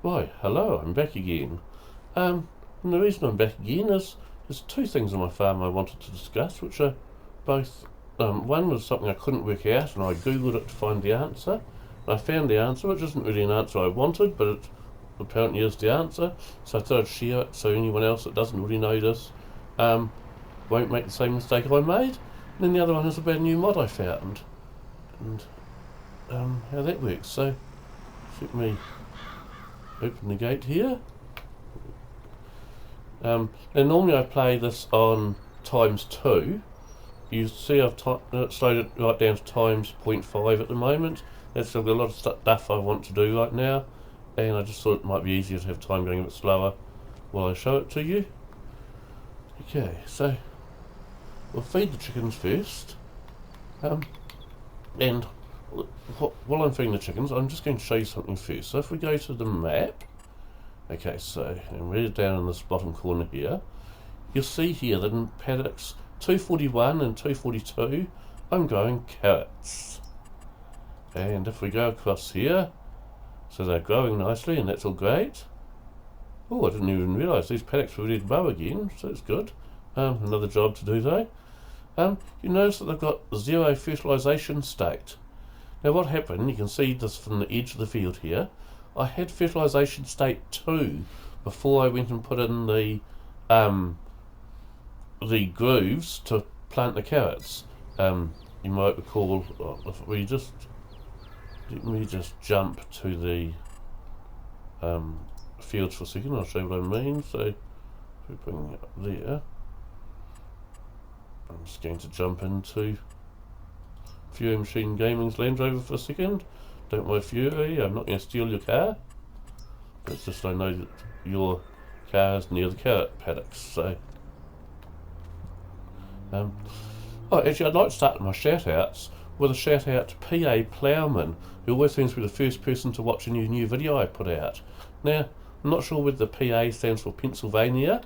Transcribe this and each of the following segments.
Why, hello, I'm back again. And the reason I'm back again is there's two things on my farm I wanted to discuss, which are both, one was something I couldn't work out and I googled it to find the answer. And I found the answer, which isn't really an answer I wanted, but it apparently is the answer. So I thought I'd share it so anyone else that doesn't really know this won't make the same mistake I made. And then the other one is about a new mod I found and how that works. So let me open the gate here. And normally I play this on ×2. You see I've slowed it right down to ×0.5 at the moment. That's still got a lot of stuff I want to do right now, and I just thought it might be easier to have time going a bit slower while I show it to you. Okay, so we'll feed the chickens first. And while I'm feeding the chickens, I'm just going to show you something first. So if we go to the map, okay, so and right down in this bottom corner here, you'll see here that in paddocks 241 and 242, I'm growing carrots. And if we go across here, so they're growing nicely, and that's all great. Oh, I didn't even realise these paddocks were ready to mow again, so it's good. Another job to do though. You notice that they've got 0 fertilisation state. Now what happened, you can see this from the edge of the field here, I had fertilisation state 2 before I went and put in the grooves to plant the carrots. You might recall, if we just, let me just jump to the fields for a second, I'll show you what I mean. So if we bring it up there, I'm just going to jump into Fury Machine Gaming's Land Rover for a second. Don't worry, Fury, I'm not going to steal your car. It's just I know that your car is near the carrot paddocks. So, actually, I'd like to start my shout outs with a shout out to PA Ploughman, who always seems to be the first person to watch any new video I put out. Now, I'm not sure whether the PA stands for Pennsylvania,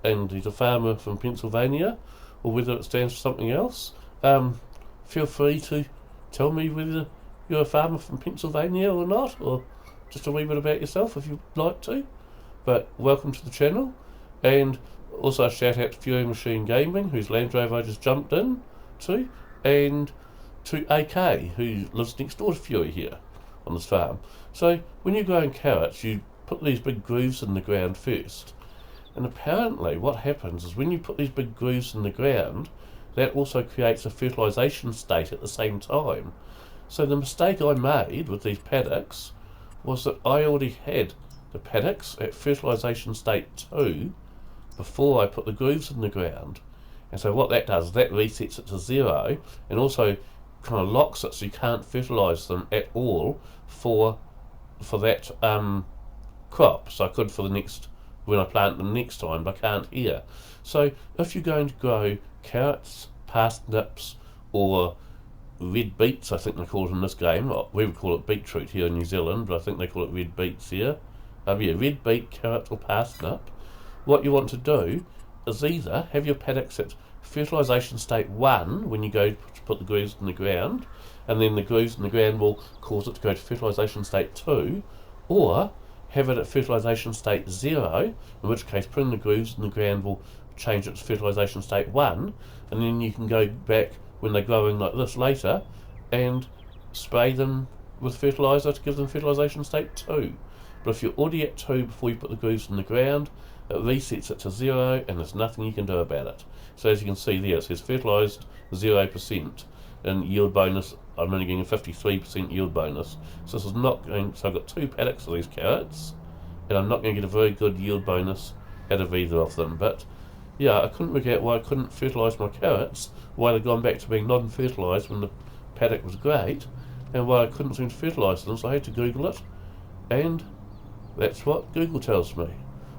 and he's a farmer from Pennsylvania, or whether it stands for something else. Feel free to tell me whether you're a farmer from Pennsylvania or not, or just a wee bit about yourself if you'd like to. But welcome to the channel, and also a shout out to Fury Machine Gaming, whose Land Rover I just jumped in to, and to AK, who lives next door to Fury here on this farm. So when you're growing carrots, you put these big grooves in the ground first. And apparently what happens is when you put these big grooves in the ground, that also creates a fertilisation state at the same time. So the mistake I made with these paddocks was that I already had the paddocks at fertilisation state 2 before I put the grooves in the ground. And so what that does is that resets it to 0 and also kind of locks it so you can't fertilise them at all for that crop. So I could for the next, when I plant them next time, but I can't here. So if you're going to grow carrots, parsnips, or red beets, I think they call it in this game. We would call it beetroot here in New Zealand, but I think they call it red beets here. Yeah, red beet, carrot, or parsnip. What you want to do is either have your paddocks at fertilisation state 1 when you go to put the grooves in the ground, and then the grooves in the ground will cause it to go to fertilisation state 2, or have it at fertilisation state 0, in which case putting the grooves in the ground will change it to fertilisation state 1, and then you can go back when they're growing like this later and spray them with fertiliser to give them fertilisation state 2. But if you're already at 2 before you put the grooves in the ground, it resets it to 0 and there's nothing you can do about it. So as you can see there, it says fertilised 0%, and yield bonus, I'm only getting a 53% yield bonus. So this is not going, so I've got 2 paddocks of these carrots, and I'm not going to get a very good yield bonus out of either of them. But yeah, I couldn't work out why I couldn't fertilise my carrots, why they'd gone back to being non-fertilised when the paddock was great, and why I couldn't seem to fertilise them, so I had to Google it, and that's what Google tells me.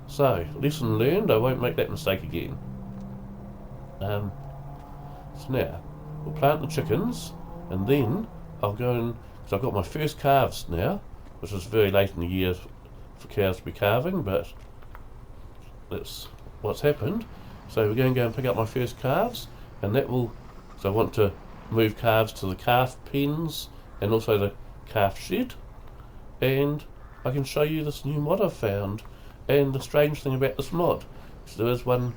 So, lesson learned, I won't make that mistake again. So now, we'll plant the chickens, and then I'll go and, because I've got my first calves now, which is very late in the year for cows to be calving, but that's what's happened. So we're going to go and pick up my first calves, and that will, so I want to move calves to the calf pens and also the calf shed, and I can show you this new mod I've found. And the strange thing about this mod is there is one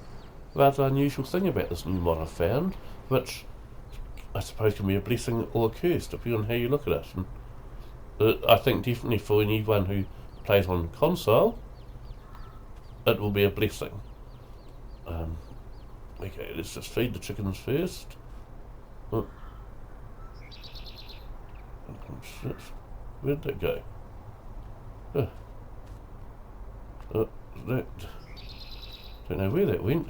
rather unusual thing about this new mod I've found, which I suppose can be a blessing or a curse, depending on how you look at it. And I think definitely for anyone who plays on console, it will be a blessing. Okay, let's just feed the chickens first. Oh. Shit. Where'd that go? That, don't know where that went.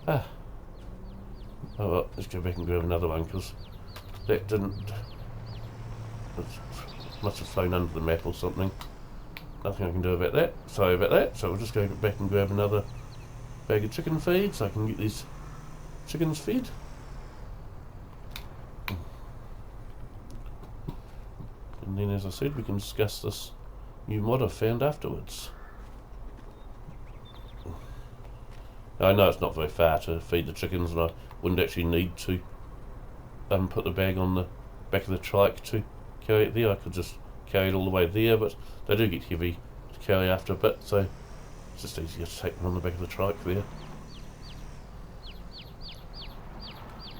Oh well, let's go back and grab another one, because that didn't... It must have flown under the map or something. Nothing I can do about that. Sorry about that. So we'll just go back and grab another bag of chicken feed so I can get these chickens fed. And then, as I said, we can discuss this new mod I've found afterwards. I know it's not very far to feed the chickens, and I wouldn't actually need to put the bag on the back of the trike to carry it there. I could just carry it all the way there, but they do get heavy to carry after a bit, so it's just easier to take them on the back of the trike there.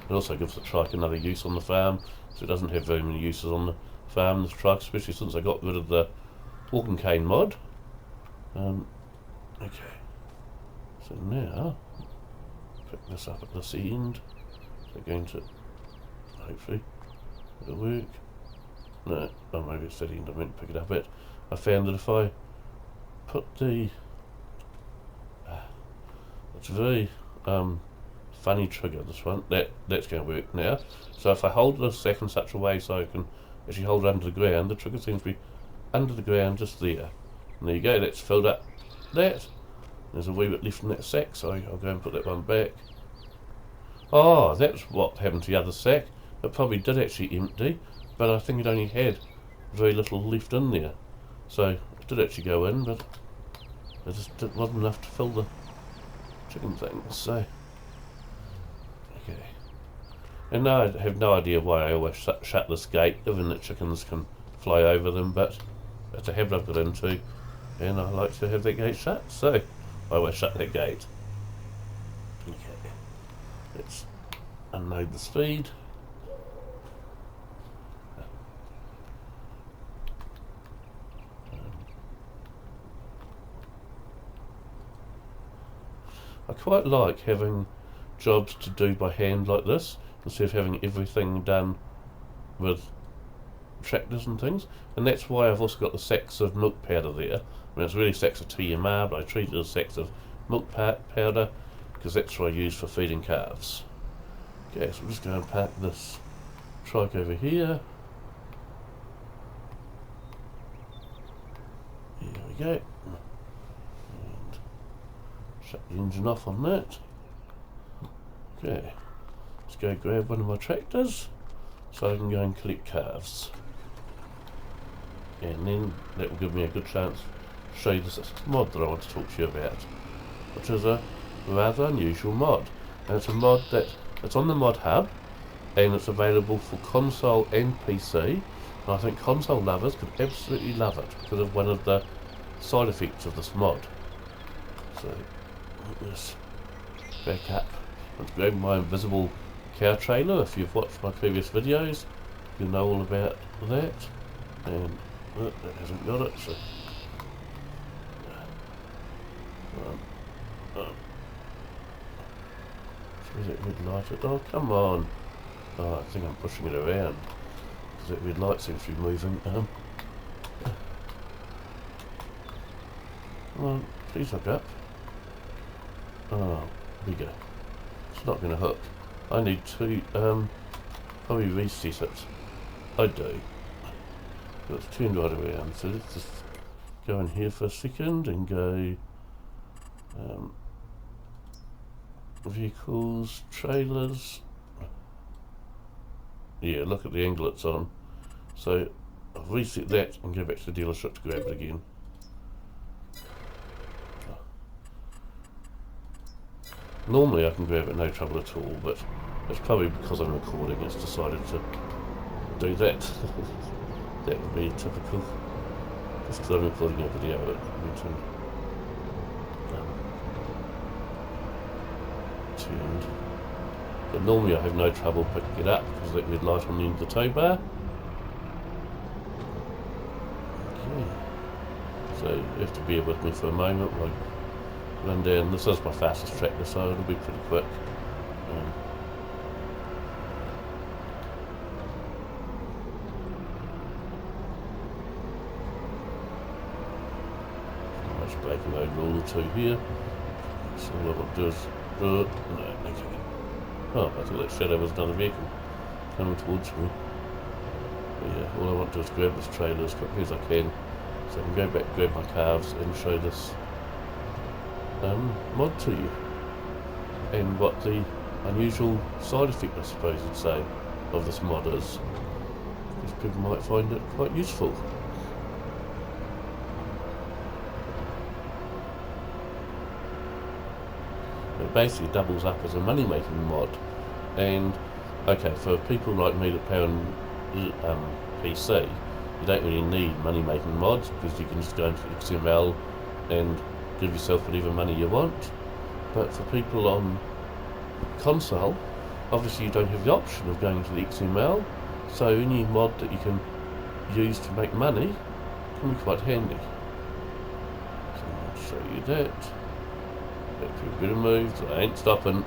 It also gives the trike another use on the farm, so it doesn't have very many uses on the farm, this trike, especially since I got rid of the walking cane mod. Okay, so now pick this up at this end. So going to, hopefully it'll work. No, oh, maybe it's that end I meant to pick it up at. I found that if I put the it's a very funny trigger, this one. That's going to work now. So if I hold the sack in such a way so I can actually hold it under the ground, the trigger seems to be under the ground just there. And there you go, that's filled up that. There's a wee bit left in that sack, so I'll go and put that one back. Oh, that's what happened to the other sack. It probably did actually empty, but I think it only had very little left in there. So it did actually go in, but it wasn't enough to fill the chicken things, so... Okay. And now I have no idea why I always shut this gate, given that chickens can fly over them, but it's a habit I've got into, and I like to have that gate shut, so I always shut that gate. Okay. Let's unload the feed. I quite like having jobs to do by hand like this, instead of having everything done with tractors and things, and that's why I've also got the sacks of milk powder there. I mean, it's really sacks of TMR, but I treat it as sacks of milk powder, because that's what I use for feeding calves. Okay, so we're just going to park this trike over here. Here we go. And shut the engine off on that. Okay, let's go grab one of my tractors so I can go and collect calves. And then that will give me a good chance to show you this mod that I want to talk to you about, which is a rather unusual mod. And it's a mod that it's on the mod hub, and it's available for console and PC. And I think console lovers could absolutely love it because of one of the side effects of this mod. So let's back up. Let's grab my invisible cow trailer. If you've watched my previous videos, you'll know all about that. And that hasn't got it, so where's that red light at? Oh, come on. Oh, I think I'm pushing it around because that red light seems to be moving. Come on, please hook up. Oh, there we go. It's not going to hook. I need to probably reset it. I do. But it's turned right around, so let's just go in here for a second and go vehicles, trailers. Yeah, look at the angle it's on. So I'll reset that and go back to the dealership to grab it again. Normally I can grab it no trouble at all, but it's probably because I'm recording it's decided to do that. That would be typical. Just because I'm recording a video at Newton. Tuned. But normally I have no trouble picking it up because that red light on the end of the tow bar. Okay. So you have to bear with me for a moment while I run down. This is my fastest tractor, so it'll be pretty quick. Braking over all the two here. So all I want to do is no, okay. Oh, I thought that shadow was another vehicle coming towards me. But yeah, all I want to do is grab this trailer as quickly as I can, so I can go back, grab my calves, and show this mod to you, and what the unusual side effect, I suppose you'd say, of this mod is, because people might find it quite useful. It basically doubles up as a money-making mod, and okay, for people like me that play on PC, you don't really need money-making mods because you can just go into XML and give yourself whatever money you want. But for people on console, obviously you don't have the option of going to the XML, so any mod that you can use to make money can be quite handy. So I'll show you that. Make a bit of moves, I ain't stopping.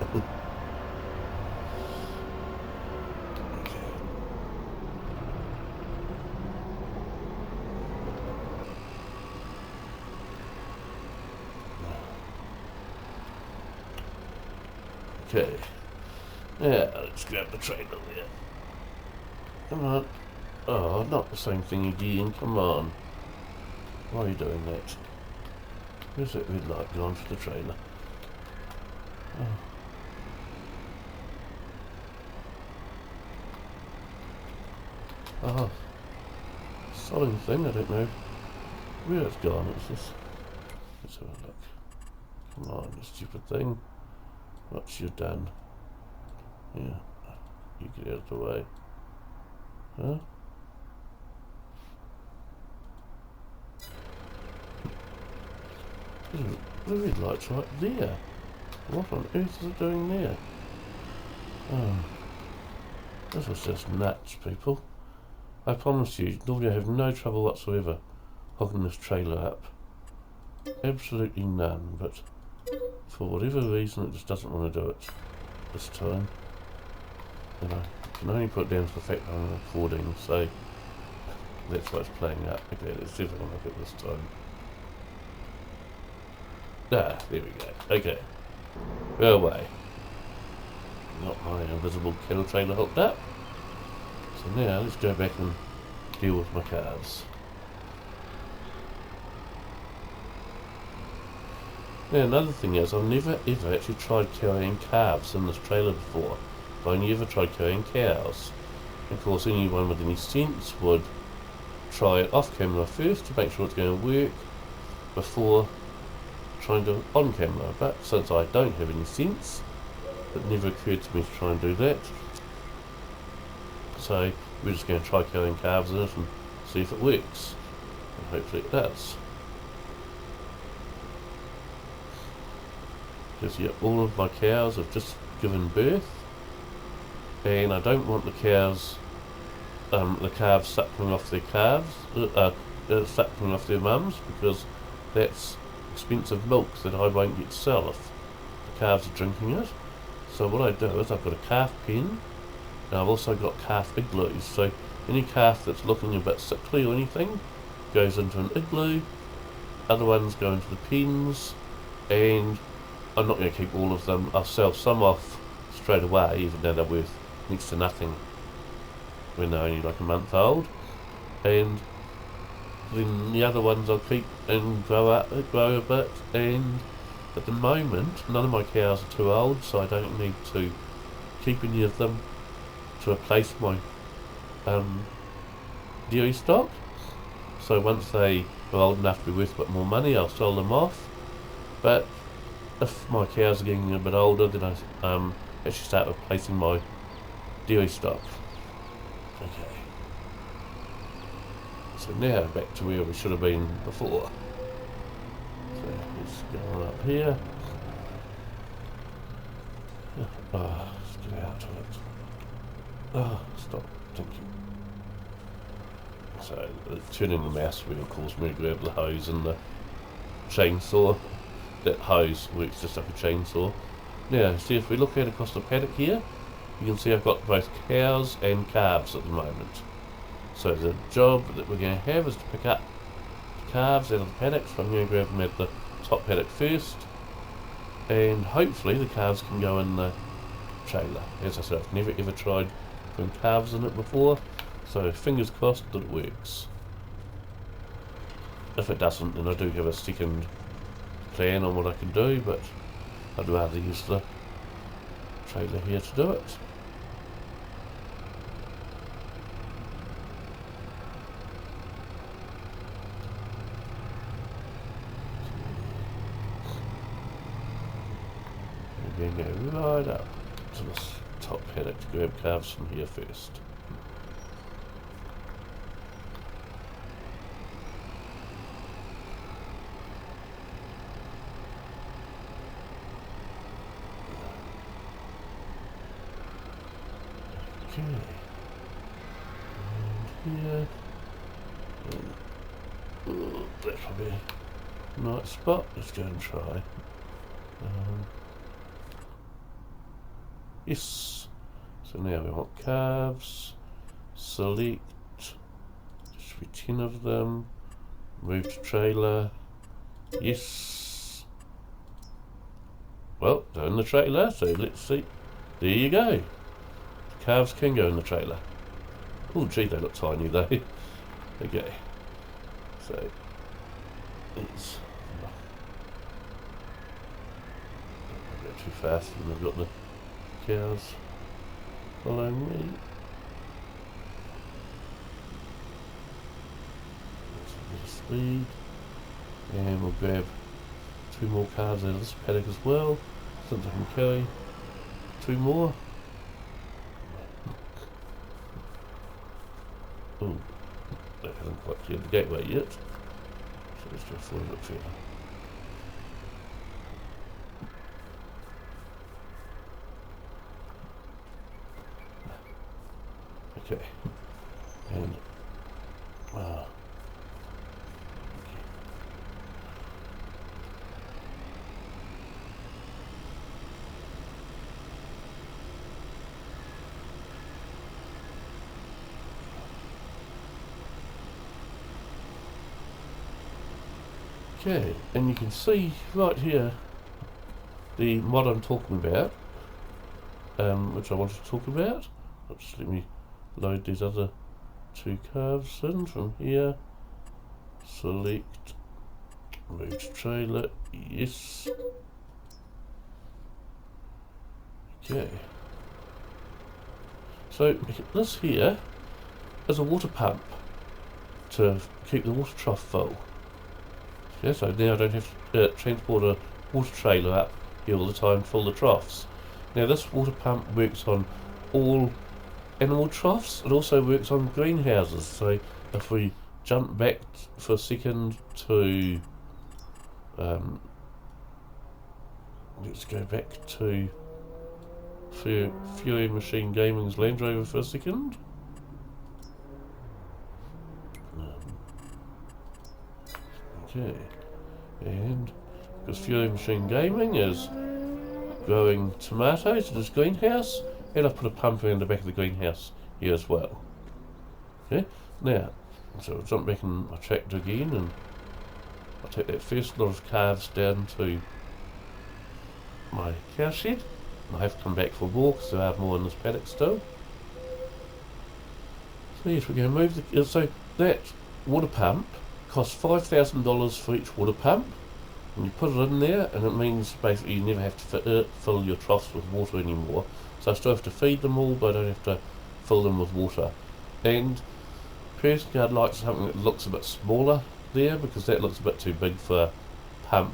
Okay. Yeah, let's grab the trailer there. Come on. Oh, not the same thing again, come on. Why are you doing that? Where's that red light gone for the trailer? Oh, solid thing, I don't know where it's gone. It's just, let's have a look. Come on, you stupid thing. What you done? Yeah, you get out of the way. Huh? The red light's right there. What on earth is it doing there? Oh, this is just nuts, people. I promise you, normally I have no trouble whatsoever hooking this trailer up. Absolutely none, but for whatever reason it just doesn't want to do it this time. And I can only put it down to the fact that I'm recording, so that's why it's playing up. Okay, let's see if I can look at this time. Ah, there we go. Okay. Go away. Got my invisible cattle trailer hooked up. So now let's go back and deal with my calves. Now another thing is, I've never ever actually tried carrying calves in this trailer before. I've only ever tried carrying cows. Of course, anyone with any sense would try it off camera first to make sure it's going to work before trying to on camera. But since I don't have any sense, it never occurred to me to try and do that. So we're just going to try carrying calves in it and see if it works. And hopefully it does. Because yeah, all of my cows have just given birth, and I don't want the cows, the calves suckling off their calves, suckling off their mums, because that's expensive milk that I won't get to sell if the calves are drinking it. So what I do is I've got a calf pen, and I've also got calf igloos. So any calf that's looking a bit sickly or anything goes into an igloo, other ones go into the pens, and I'm not going to keep all of them. I'll sell some off straight away, even though they're worth next to nothing when they're only like a month old, and then the other ones I'll keep and grow a bit. And at the moment none of my cows are too old, so I don't need to keep any of them to replace my dairy stock. So once they are old enough to be worth a bit more money, I'll sell them off. But if my cows are getting a bit older, then I actually start replacing my dairy stock. Okay. So now back to where we should have been before. So let's go on up here. Oh, let's get out of it. Oh, stop. Thank you. So turning the mouse wheel caused me to grab the hose and the chainsaw. That hose works just like a chainsaw. Now, see, if we look out across the paddock here, you can see I've got both cows and calves at the moment. So the job that we're going to have is to pick up the calves out of the paddock. So I'm going to grab them at the top paddock first, and hopefully the calves can go in the trailer. As I said, I've never ever tried putting calves in it before, so fingers crossed that it works. If it doesn't, then I do have a second plan on what I can do, but I'd rather use the trailer here to do it. We're going to go right up to this top paddock to grab calves from here first. Okay, and here, that's probably a nice spot. Let's go and try. Yes, so now we want calves, select, there should be 10 of them, move to trailer, yes. Well, they're in the trailer, so let's see. There you go. Calves can go in the trailer. Oh gee, they look tiny though. Okay, so it's don't go too fast when I've got the cows following me. Let's a bit of speed, and we'll grab 2 more calves out of this paddock as well, since I can carry 2 more. Oh, that hasn't quite cleared the gateway yet, so let's go forward a bit further. Okay, and okay, and you can see right here the mod I'm talking about, which I wanted to talk about. Just let me load these other 2 calves in from here. Select, move to trailer, yes. Okay. So this here is a water pump to keep the water trough full. Okay, so now I don't have to transport a water trailer up here all the time to fill the troughs. Now this water pump works on all animal troughs. It also works on greenhouses. So if we jump back for a second to let's go back to Fury Machine Gaming's Land Rover for a second. Okay, and because Fury Machine Gaming is growing tomatoes in his greenhouse, and I've put a pump around the back of the greenhouse here as well. Okay, now, so I'll jump back in my tractor again, and I'll take that first lot of calves down to my cow shed. I have to come back for more because there are more in this paddock still. So yes, we're going to move the... So that water pump costs $5,000 for each water pump. And you put it in there, and it means basically you never have to fill your troughs with water anymore. So I still have to feed them all, but I don't have to fill them with water. And personally, I'd like something that looks a bit smaller there, because that looks a bit too big for a pump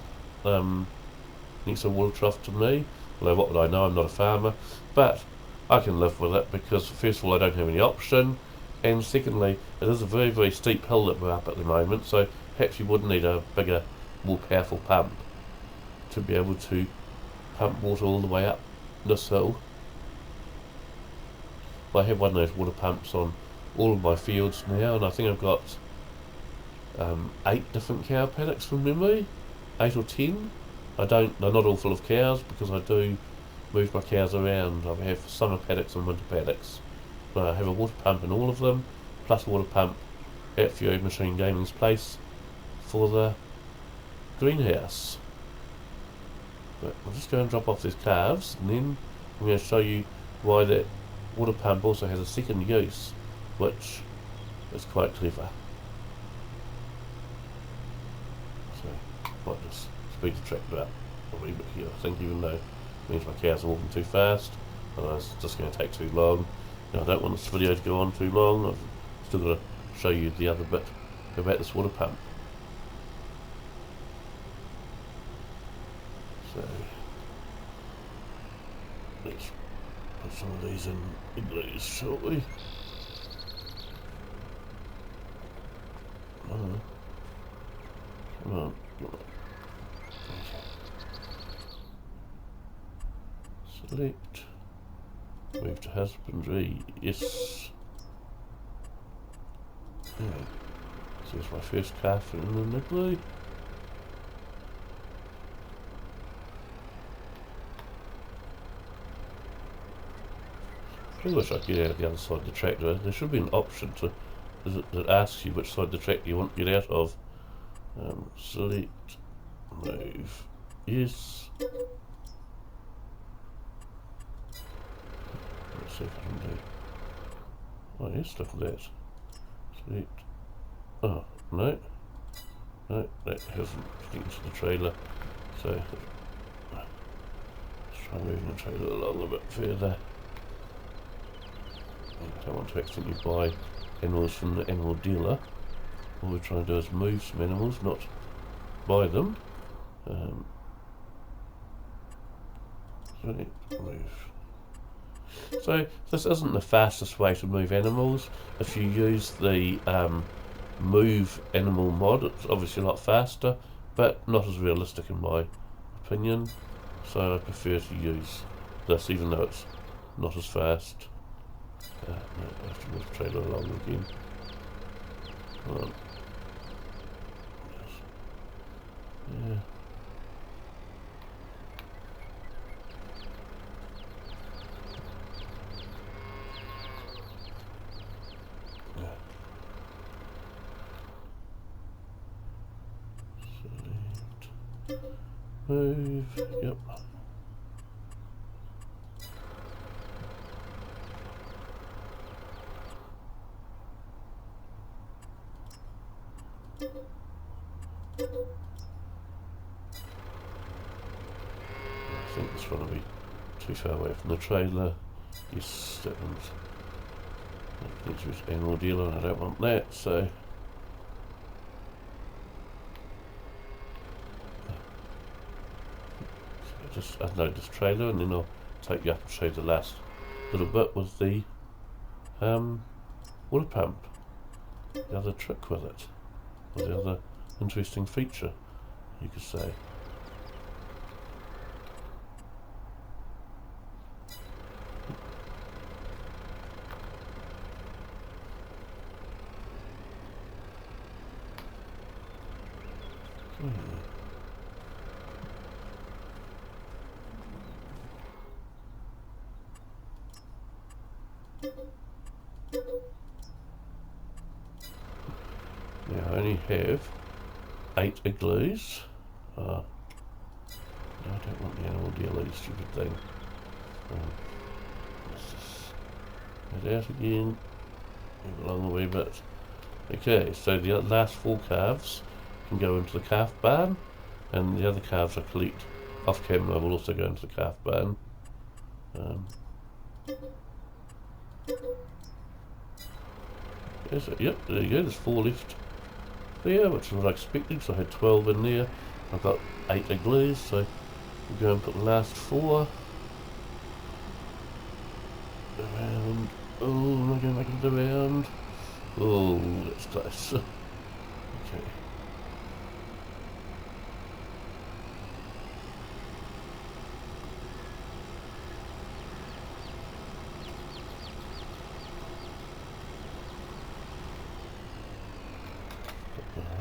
next to a water trough to me. Although what would I know, I'm not a farmer. But I can live with it, because first of all I don't have any option, and secondly, it is a very, very steep hill that we're up at the moment, so perhaps you would need a bigger, more powerful pump to be able to pump water all the way up this hill. I have one of those water pumps on all of my fields now, and I think I've got 8 different cow paddocks from memory, 8 or 10. They're not all full of cows because I do move my cows around. I have summer paddocks and winter paddocks. I have a water pump in all of them, plus a water pump at Fury Machine Gaming's place for the greenhouse. But I'll just go and drop off these calves, and then I'm going to show you why that water pump also has a second use, which is quite clever. So, I might just speed the tractor up a wee bit here, I think, even though it means my cows are walking too fast, and it's just going to take too long. And I don't want this video to go on too long. I've still got to show you the other bit about this water pump. So, let's put some of these in igloos, shall we? Come on. Select. Move to husbandry. Yes. Yeah. So there's my first calf in the igloo. I wish I could get out the other side of the tractor. There should be an option that asks you which side of the tractor you want to get out of. Select, move, yes. Let's see if I can do. Oh yes, look at that. Select. Oh no, that hasn't connected to the trailer. So let's try moving the trailer along a bit further. I don't want to accidentally buy animals from the animal dealer. All we're trying to do is move some animals, not buy them. Move. So this isn't the fastest way to move animals. If you use the move animal mod, it's obviously a lot faster, but not as realistic in my opinion. So I prefer to use this, even though it's not as fast. No, I have to move the trailer along again. Come on. Yeah. Select. Move. Yep. I think this one will be too far away from the trailer. Yes, that one's needs to be animal dealer, and I don't want that, so just unload this trailer, and then I'll take you up and show you the last little bit with the water pump. The other trick with it, or the other interesting feature, you could say. Now I only have 8 igloos. No, I don't want the animal dealer, you stupid thing. Let's just get out again. Move along a wee bit. Okay, so the last 4 calves can go into the calf barn, and the other calves I collect off camera will also go into the calf barn. Yes, yep, there you go, there's 4 left there, which is what I expected, so I had 12 in there. I've got 8 igloos, so we'll go and put the last 4 around. Oh, am I going to make it around? Oh, that's close. Okay.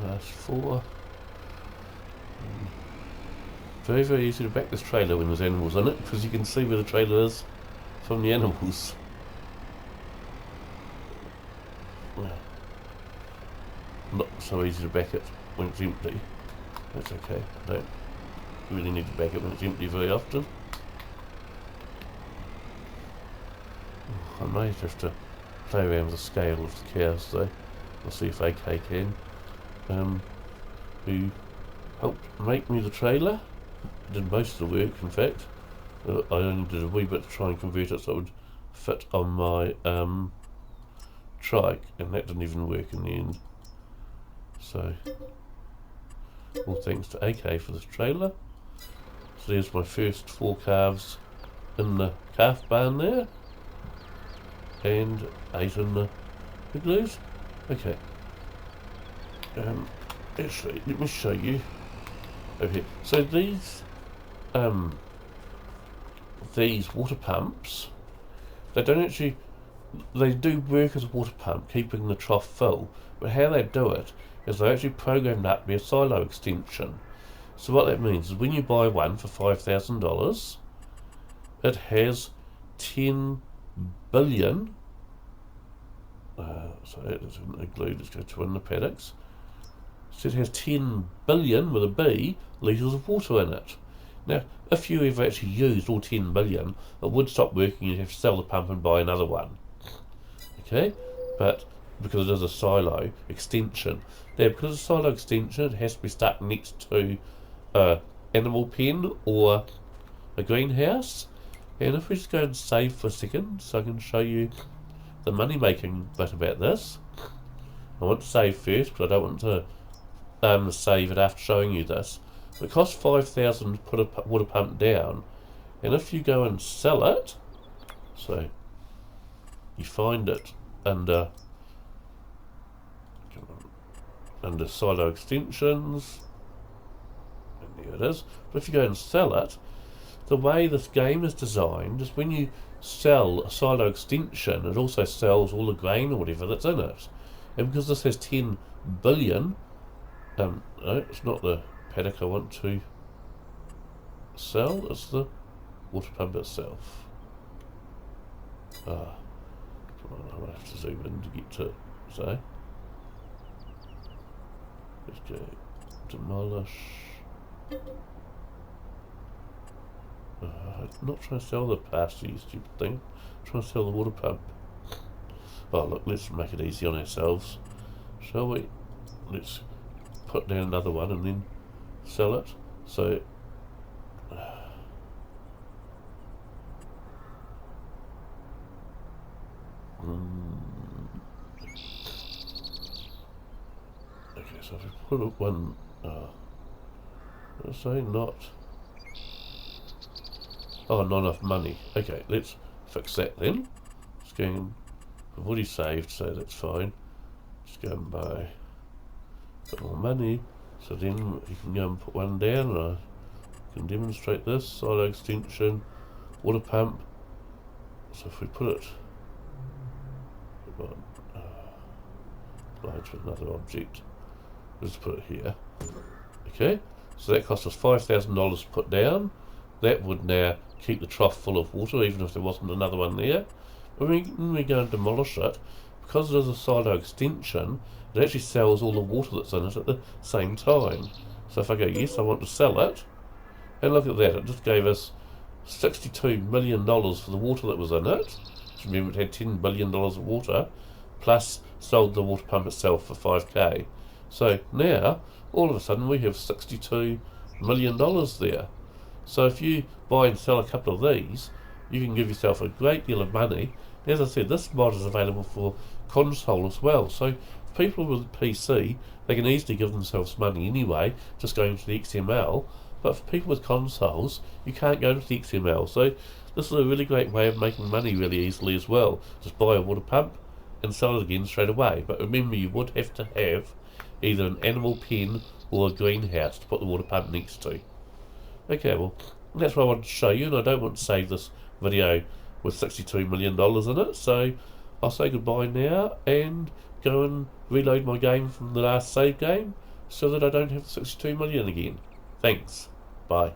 That's 4. Very, very easy to back this trailer when there's animals in it, because you can see where the trailer is from the animals. Not so easy to back it when it's empty. That's okay. I don't really need to back it when it's empty very often. I may have to play around with the scale of the cows though. I'll see if AK can. Who helped make me the trailer. Did most of the work, in fact. I only did a wee bit to try and convert it so it would fit on my trike, and that didn't even work in the end. So, all thanks to AK for this trailer. So there's my first 4 calves in the calf barn there, and 8 in the igloos. Okay. Actually, let me show you. Okay, so these water pumps, they don't actually, they do work as a water pump, keeping the trough full, but how they do it is they're actually programmed up to be a silo extension. So what that means is when you buy one for $5,000, it has 10 billion, so that is an igloo, let's go to one of the paddocks. So it has 10 billion, with a B, litres of water in it. Now, if you ever actually used all 10 billion, it would stop working, you'd have to sell the pump and buy another one. Okay? But because it is a silo extension. Now, because it's a silo extension, it has to be stuck next to an animal pen or a greenhouse. And if we just go and save for a second, so I can show you the money making bit about this. I want to save first, because I don't want to save it after showing you this. It costs 5,000 to put a water pump down, and if you go and sell it, so you find it under silo extensions, and there it is. But if you go and sell it, the way this game is designed is when you sell a silo extension, it also sells all the grain or whatever that's in it. And because this has 10 billion, no, it's not the paddock I want to sell, it's the water pump itself. Come on, I might have to zoom in to get to, so let's go demolish. I'm not trying to sell the pasture, you stupid thing. I'm trying to sell the water pump. Oh look, let's make it easy on ourselves, shall we? Let's put down another one and then sell it. So okay, so if we put up one, let's say not enough money. Okay, let's fix that then. Let's go and, I've already saved, so that's fine. Just go and buy a bit more money, so then you can go and put one down, and I can demonstrate this silo extension water pump. So if we put it lines with another object, let's put it here. Okay, so that cost us $5,000 to put down. That would now keep the trough full of water, even if there wasn't another one there. When we go and demolish it, because it is a silo extension, it actually sells all the water that's in it at the same time. So if I go, yes, I want to sell it, and look at that, it just gave us $62 million for the water that was in it. Remember, it had $10 billion of water, plus sold the water pump itself for $5K. So now, all of a sudden, we have $62 million there. So if you buy and sell a couple of these, you can give yourself a great deal of money. As I said, this mod is available for console as well. So people with PC, they can easily give themselves money anyway, just going to the XML. But for people with consoles, you can't go to the XML. So this is a really great way of making money really easily as well. Just buy a water pump and sell it again straight away. But remember, you would have to have either an animal pen or a greenhouse to put the water pump next to. Okay, well, that's what I wanted to show you, and I don't want to save this video with $62 million in it, so I'll say goodbye now and go and reload my game from the last save game so that I don't have 62 million again. Thanks. Bye.